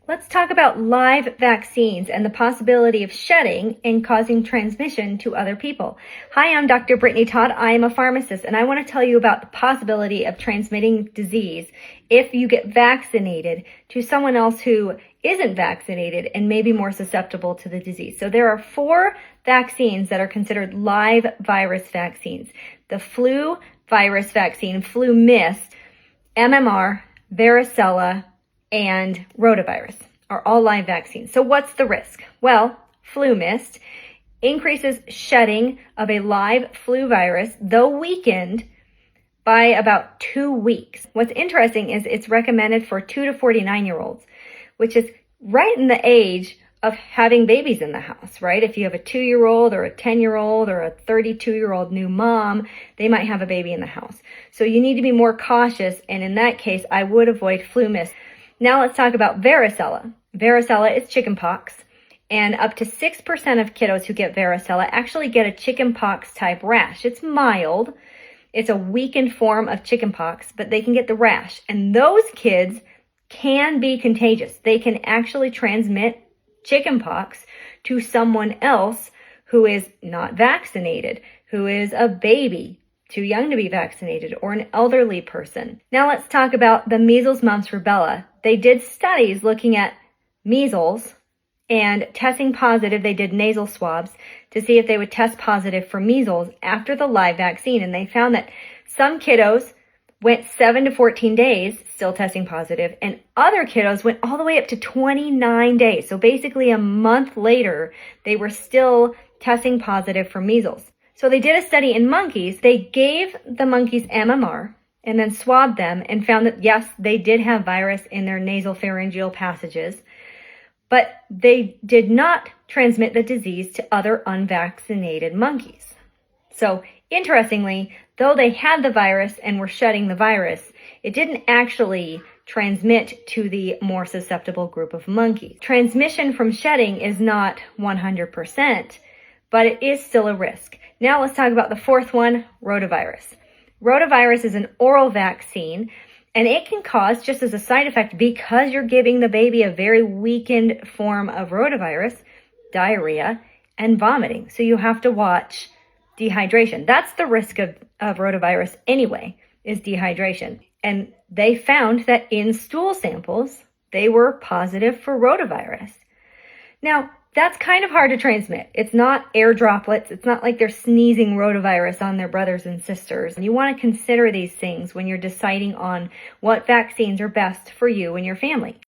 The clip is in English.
Let's talk about live vaccines and the possibility of shedding and causing transmission to other people. Hi, I'm Dr. Brittany Todd. I am a pharmacist, and I want to tell you about the possibility of transmitting disease if you get vaccinated to someone else who isn't vaccinated and may be more susceptible to the disease. So there are 4 vaccines that are considered live virus vaccines. The flu virus vaccine, FluMist, MMR, varicella, and rotavirus are all live vaccines. So what's the risk? Well, FluMist increases shedding of a live flu virus, though weakened, by about 2 weeks. What's interesting is it's recommended for 2 to 49-year-olds, which is right in the age of having babies in the house, right? If you have a 2-year-old or a 10-year-old or a 32-year-old new mom, they might have a baby in the house. So you need to be more cautious, and in that case, I would avoid FluMist. Now let's talk about varicella. Varicella is chickenpox, and up to 6% of kiddos who get varicella actually get a chickenpox type rash. It's mild. It's a weakened form of chickenpox, but they can get the rash. And those kids can be contagious. They can actually transmit chickenpox to someone else who is not vaccinated, who is a baby, too young to be vaccinated, or an elderly person. Now let's talk about the measles, mumps, rubella. They did studies looking at measles and testing positive. They did nasal swabs to see if they would test positive for measles after the live vaccine. And they found that some kiddos went 7 to 14 days still testing positive, and other kiddos went all the way up to 29 days. So basically a month later, they were still testing positive for measles. So they did a study in monkeys. They gave the monkeys MMR and then swabbed them and found that, yes, they did have virus in their nasopharyngeal passages, but they did not transmit the disease to other unvaccinated monkeys. So interestingly, though they had the virus and were shedding the virus, it didn't actually transmit to the more susceptible group of monkeys. Transmission from shedding is not 100%, but it is still a risk. Now let's talk about the 4th one, rotavirus. Rotavirus is an oral vaccine, and it can cause, just as a side effect, because you're giving the baby a very weakened form of rotavirus, diarrhea and vomiting. So you have to watch dehydration. That's the risk of rotavirus anyway, is dehydration. And they found that in stool samples, they were positive for rotavirus. Now, that's kind of hard to transmit. It's not air droplets. It's not like they're sneezing rotavirus on their brothers and sisters. And you want to consider these things when you're deciding on what vaccines are best for you and your family.